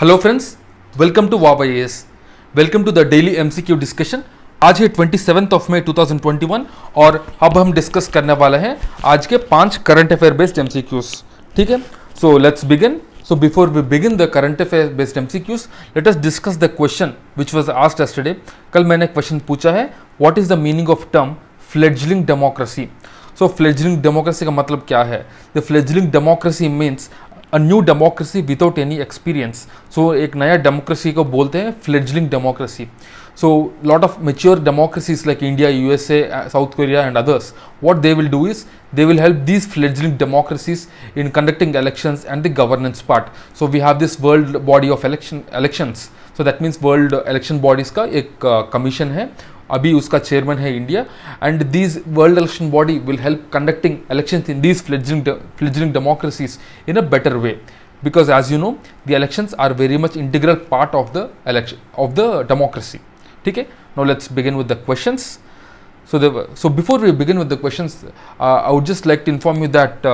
Hello friends, welcome to wow IAS। Welcome to the daily MCQ discussion. आज है 27 मई 2021 और अब हम डिस्कस करने वाले हैं आज के 5 करंट अफेयर बेस्ड MCQs। ठीक है, so let's begin. So before we begin the current affair based MCQs, let us discuss the question which was asked yesterday. कल मैंने क्वेश्चन पूछा है, what is the meaning of term fledgling democracy? So fledgling democracy का मतलब क्या है? The fledgling democracy means a new democracy without any experience. So एक नया democracy को बोलते हैं fledgling democracy. So lot of mature democracies like India, USA, South Korea and others, what they will do is they will help these fledgling democracies in conducting elections and the governance part. So we have this world body of elections. So that means world election bodies का एक commission है, अभी उसका chairman है India, and these world election body will help conducting elections in these fledgling democracies in a better way, because as you know the elections are very much integral part of the election of the democracy. ठीक है, now let's begin with the questions. So before we begin with the questions, I would just like to inform you that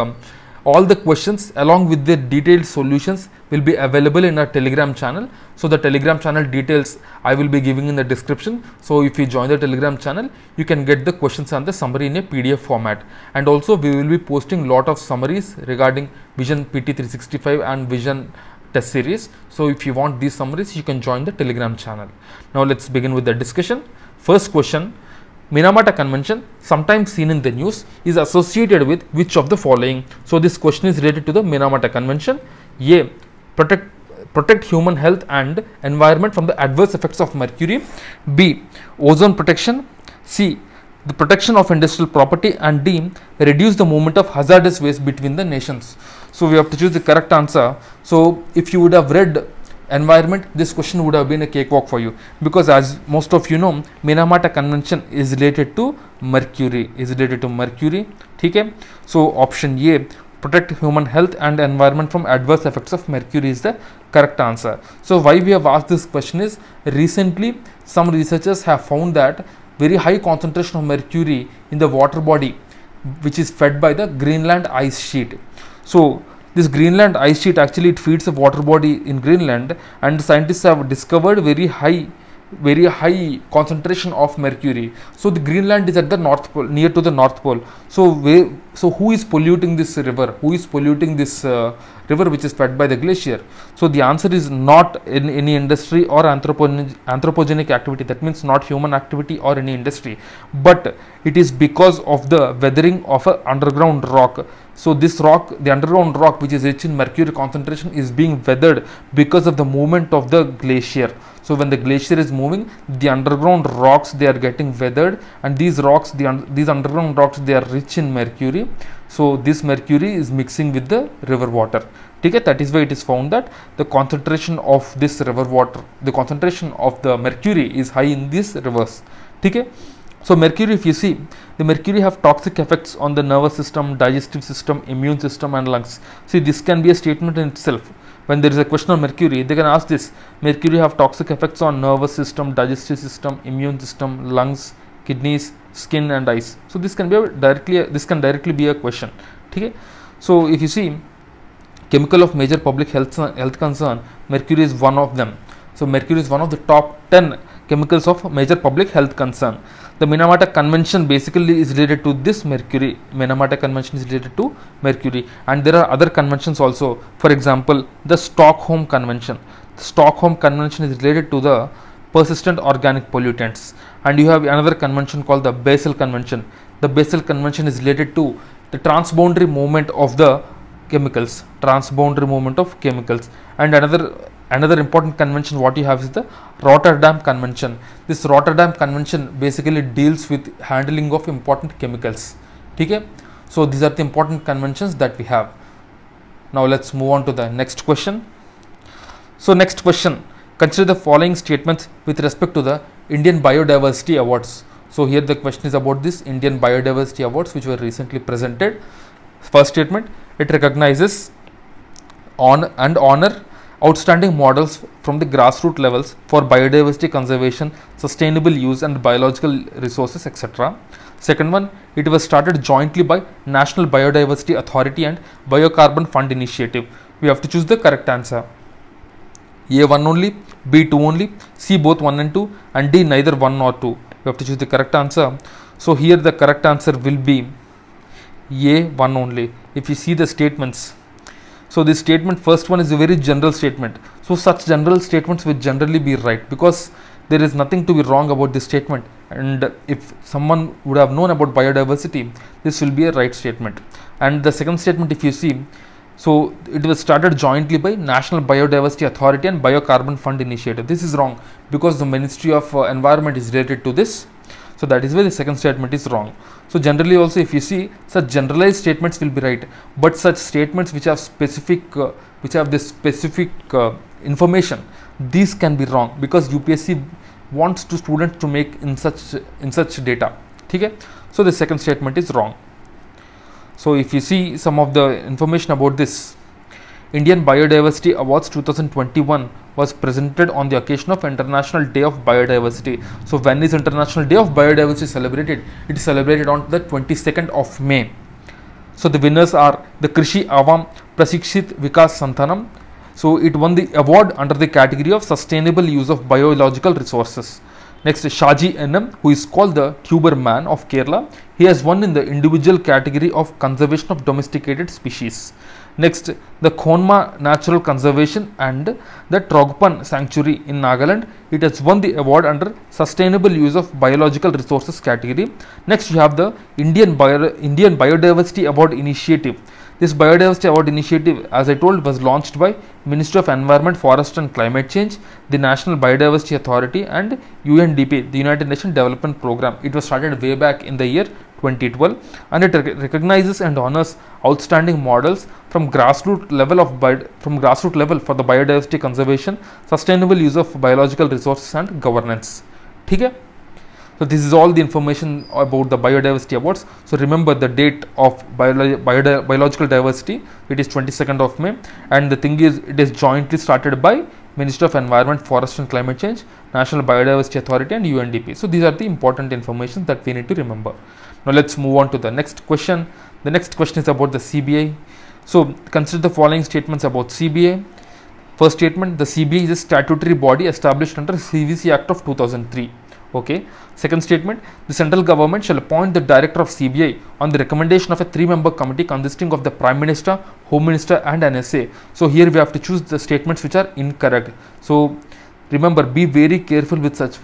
all the questions along with their detailed solutions will be available in our Telegram channel. So the Telegram channel details I will be giving in the description. So if you join the Telegram channel, you can get the questions and the summary in a PDF format. And also we will be posting lot of summaries regarding Vision PT 365 and Vision test series. So if you want these summaries, you can join the Telegram channel. Now let's begin with the discussion. First question: Minamata Convention, sometimes seen in the news, is associated with which of the following? So this question is related to the Minamata Convention. A. Protect human health and environment from the adverse effects of mercury. B. Ozone protection. C. The protection of industrial property. And D. Reduce the movement of hazardous waste between the nations. So we have to choose the correct answer. So if you would have read environment, this question would have been a cakewalk for you, because as most of you know, Minamata Convention is related to mercury. ठीक है, so option A, protect human health and environment from adverse effects of mercury, is the correct answer. So why we have asked this question is, recently some researchers have found that very high concentration of mercury in the water body which is fed by the Greenland ice sheet. So this Greenland ice sheet, actually it feeds a water body in Greenland, and scientists have discovered very high concentration of mercury. So the Greenland is at the North Pole, near to the North Pole. So who is polluting this river? Who is polluting this river which is fed by the glacier? So the answer is not in any industry or anthropogenic activity. That means not human activity or any industry, but it is because of the weathering of an underground rock. So this rock, the underground rock which is rich in mercury concentration, is being weathered because of the movement of the glacier. So when the glacier is moving, the underground rocks, they are getting weathered, and these rocks, these underground rocks, they are rich in mercury. So this mercury is mixing with the river water. Okay, that is why it is found that the concentration of this river water, the concentration of the mercury is high in these rivers. Okay. So mercury, if you see, the mercury have toxic effects on the nervous system, digestive system, immune system and lungs. See, this can be a statement in itself. When there is a question on mercury, they can ask this: mercury have toxic effects on nervous system, digestive system, immune system, lungs, kidneys, skin and eyes. So this can directly be a question. Okay? So if you see, chemical of major public health concern, mercury is one of them. So mercury is one of the top 10 chemicals of major public health concern. The Minamata Convention basically is related to this mercury. Minamata Convention is related to mercury, and there are other conventions also. For example, the Stockholm Convention. The Stockholm Convention is related to the persistent organic pollutants, and you have another convention called the Basel Convention. The Basel Convention is related to the transboundary movement of the chemicals. And another important convention what you have is the Rotterdam Convention. This Rotterdam Convention basically deals with handling of important chemicals. Okay? So these are the important conventions that we have. Now let's move on to the next question. So next question: consider the following statements with respect to the Indian Biodiversity Awards. So here the question is about this Indian Biodiversity Awards which were recently presented. First statement: it recognizes and honor outstanding models from the grassroots levels for biodiversity conservation, sustainable use and biological resources, etc. Second one, it was started jointly by National Biodiversity Authority and Biocarbon Fund Initiative. We have to choose the correct answer. A 1 only, B 2 only, C both 1 and 2, and D neither 1 nor 2. You have to choose the correct answer. So here the correct answer will be A 1 only. If you see the statements, so this statement, first one is a very general statement. So such general statements will generally be right, because there is nothing to be wrong about this statement, and if someone would have known about biodiversity, this will be a right statement. And the second statement, if you see, so it was started jointly by National Biodiversity Authority and Biocarbon Fund Initiative. This is wrong, because the Ministry of Environment is related to this. So that is why the second statement is wrong. So generally also, if you see, such generalized statements will be right, but such statements which have specific this specific information, these can be wrong, because UPSC wants to students to make in such data. Okay? So the second statement is wrong. So if you see some of the information about this, Indian Biodiversity Awards 2021 was presented on the occasion of International Day of Biodiversity. So when is International Day of Biodiversity celebrated? It is celebrated on the 22nd of May. So the winners are the Krishi Avam Prasikshit Vikas Santhanam. So it won the award under the category of Sustainable Use of Biological Resources. Next, Shaji NM, who is called the Tuber Man of Kerala. He has won in the individual category of Conservation of Domesticated Species. Next, the Khonma Natural Conservation and the Trogpan Sanctuary in Nagaland. It has won the award under Sustainable Use of Biological Resources category. Next, you have the Indian Biodiversity Award Initiative. This Biodiversity Award Initiative, as I told, was launched by Ministry of Environment, Forest and Climate Change, the National Biodiversity Authority and UNDP, the United Nations Development Programme. It was started way back in the year 2012, and it recognizes and honors outstanding models from grassroots level for the biodiversity conservation, sustainable use of biological resources and governance. Okay? So this is all the information about the Biodiversity Awards. So remember the date of biological diversity, it is 22nd of May, and the thing is, it is jointly started by Ministry of Environment, Forest and Climate Change, National Biodiversity Authority and UNDP. So these are the important information that we need to remember. Now let's move on to the next question. The next question is about the CBI. So consider the following statements about CBI. First statement, the CBI is a statutory body established under CVC Act of 2003. Okay. Second statement, the central government shall appoint the director of CBI on the recommendation of a 3-member committee consisting of the Prime Minister, Home Minister and an SA. So here we have to choose the statements which are incorrect. So remember, be very careful with such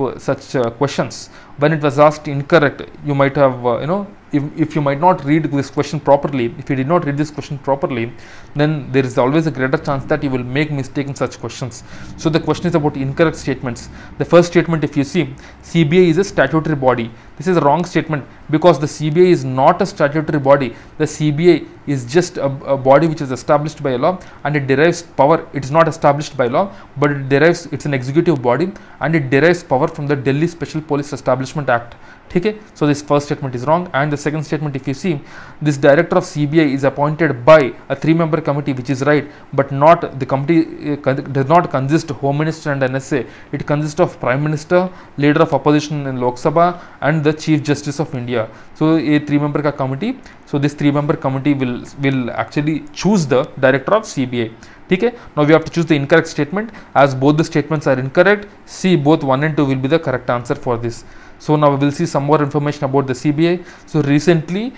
questions. When it was asked incorrect, you might have if you might not read this question properly, if you did not read this question properly, then there is always a greater chance that you will make mistake in such questions. So the question is about incorrect statements. The first statement, if you see, CBI is a statutory body. This is a wrong statement, because the CBI is not a statutory body. The CBI is just a body which is established by a law, and it derives power. It is not established by law, but it's an executive body, and it derives power from the Delhi Special Police Establishment Act. Okay, so this first statement is wrong. And the second statement, if you see, this director of CBI is appointed by a 3-member committee, which is right, but not the committee does not consist of Home Minister and NSA. It consists of Prime Minister, Leader of Opposition in Lok Sabha and the Chief Justice of India. So a 3-member committee. So this 3-member committee will actually choose the director of CBI. Okay, now we have to choose the incorrect statement. As both the statements are incorrect, C both 1 and 2 will be the correct answer for this. So now we will see some more information about the CBI. So recently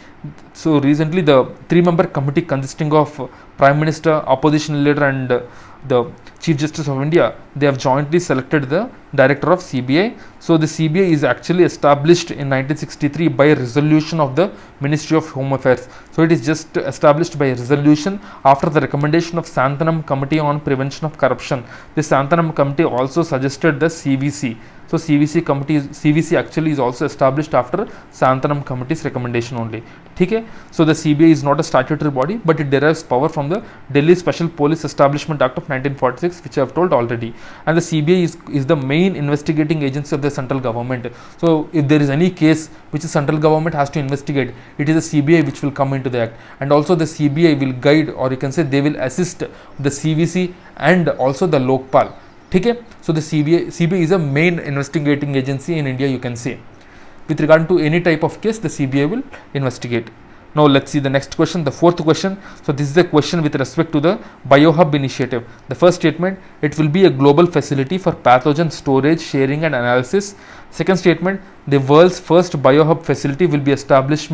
the 3-member committee consisting of Prime Minister, Opposition Leader and the Chief Justice of India, they have jointly selected the director of CBI. So the CBI is actually established in 1963 by a resolution of the Ministry of Home Affairs. So it is just established by a resolution after the recommendation of Santhanam Committee on Prevention of Corruption. The Santhanam Committee also suggested the CVC. So CVC actually is also established after Santhanam Committee's recommendation only. Okay? So the CBI is not a statutory body, but it derives power from the Delhi Special Police Establishment Act of 1946, which I have told already. And the CBI is the main investigating agency of the central government. So if there is any case which the central government has to investigate, it is the CBI which will come into the act. And also the CBI will guide, or you can say they will assist the CVC and also the Lokpal. Okay? So the CBI is a main investigating agency in India, you can say. With regard to any type of case, the CBI will investigate. Now let's see the next question, the fourth question. So this is a question with respect to the BioHub initiative. The first statement, it will be a global facility for pathogen storage, sharing and analysis. Second statement, the world's first BioHub facility will be established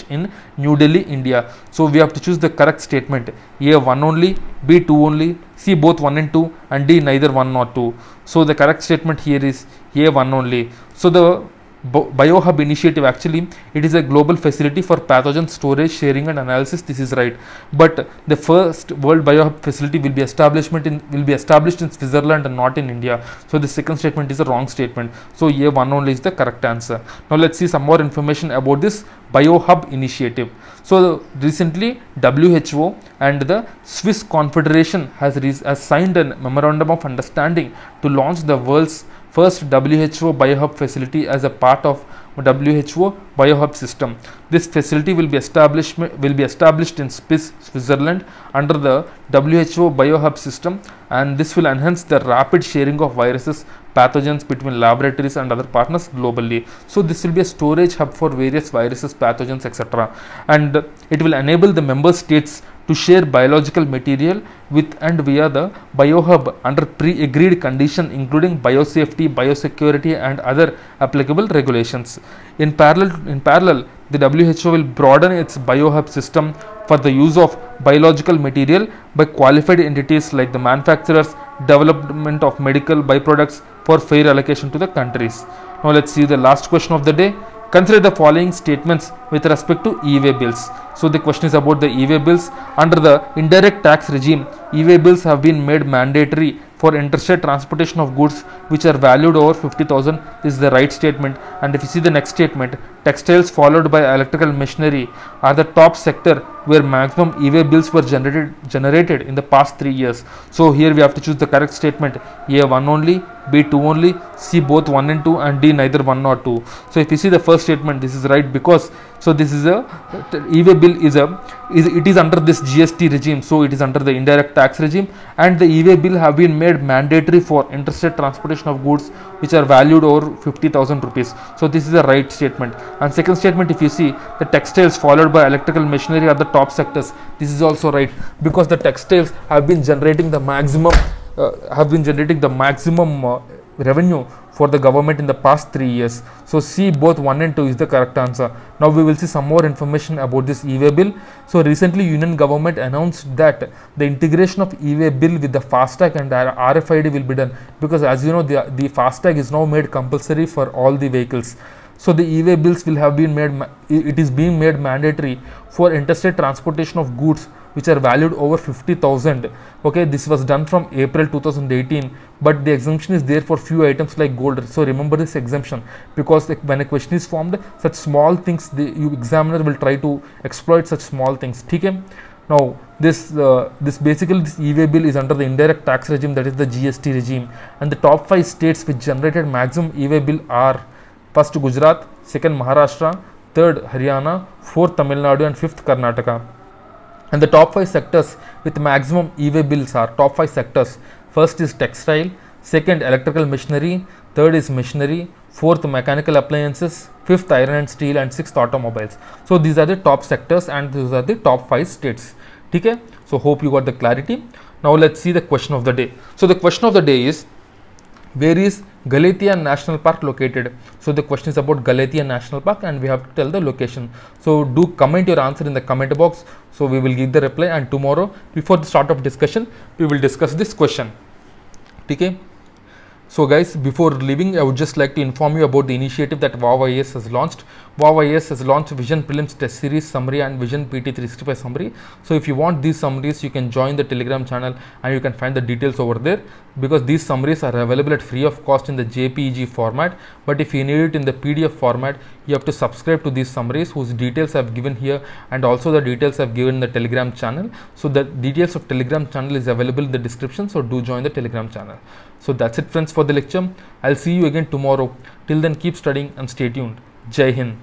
in New Delhi, India. So we have to choose the correct statement. A 1 only, B 2 only, C both 1 and 2, and D neither 1 nor 2. So the correct statement here is A 1 only. So the BioHub initiative, actually it is a global facility for pathogen storage, sharing and analysis. This is right, but the first world BioHub facility will be established in Switzerland and not in India. So the second statement is a wrong statement. So A1 only is the correct answer. Now let's see some more information about this BioHub initiative. So recently WHO and the Swiss Confederation has signed a memorandum of understanding to launch the world's first WHO BioHub facility as a part of WHO BioHub system. This facility will be established in Switzerland under the WHO BioHub system, and this will enhance the rapid sharing of viruses, pathogens between laboratories and other partners globally. So this will be a storage hub for various viruses, pathogens, etc. And it will enable the member states to share biological material with and via the BioHub under pre-agreed condition, including biosafety, biosecurity and other applicable regulations. In parallel, the WHO will broaden its BioHub system for the use of biological material by qualified entities like the manufacturers, development of medical byproducts for fair allocation to the countries. Now let's see the last question of the day. Consider the following statements with respect to e-way bills. So the question is about the e-way bills. Under the indirect tax regime, e-way bills have been made mandatory for interstate transportation of goods which are valued over 50,000. This is the right statement. And if you see the next statement, textiles followed by electrical machinery are the top sector where maximum e-way bills were generated in the past 3 years. So here we have to choose the correct statement. A 1 only, B 2 only, C both 1 and 2, and D neither 1 nor 2. So if you see the first statement, this is right, because so this is a e-way bill it is under this GST regime, so it is under the indirect tax regime, and the e-way bill have been made mandatory for interstate transportation of goods which are valued over 50,000 rupees. So this is the right statement. And second statement, if you see, the textiles followed by electrical machinery are the top sectors. This is also right, because the textiles have been generating the maximum revenue for the government in the past 3 years. So C both 1 and 2 is the correct answer. Now we will see some more information about this e-way bill. So recently Union government announced that the integration of e-way bill with the FASTag and RFID will be done, because as you know, the FASTag is now made compulsory for all the vehicles. So the e-way bills will have been made, it is being made mandatory for interstate transportation of goods which are valued over 50,000. Okay, this was done from April 2018, but the exemption is there for few items like gold. So remember this exemption, because when a question is formed, such small things, the examiner will try to exploit such small things. Okay? Now this e-way bill is under the indirect tax regime, that is the GST regime, and the top 5 states which generated maximum e-way bill are: first Gujarat, second Maharashtra, third Haryana, fourth Tamil Nadu and fifth Karnataka. And the top 5 sectors with maximum e-way bills are: top 5 sectors. First is textile, second electrical machinery, third is machinery, fourth mechanical appliances, fifth iron and steel, and sixth automobiles. So these are the top sectors and these are the top 5 states. Okay? So hope you got the clarity. Now let's see the question of the day. So the question of the day is, where is Galathea National Park located? So the question is about Galathea National Park and we have to tell the location. So do comment your answer in the comment box. So we will give the reply, and tomorrow before the start of discussion we will discuss this question. Okay? So guys, before leaving, I would just like to inform you about the initiative that WOW-IAS has launched. WOW-IAS has launched Vision Prelims Test Series Summary and Vision PT 365 Summary. So if you want these summaries, you can join the Telegram channel and you can find the details over there, because these summaries are available at free of cost in the JPEG format. But if you need it in the PDF format, you have to subscribe to these summaries, whose details I have given here, and also the details I have given in the Telegram channel. So the details of Telegram channel is available in the description, so do join the Telegram channel. So that's it friends for the lecture. I'll see you again tomorrow. Till then, keep studying and stay tuned. Jai Hind.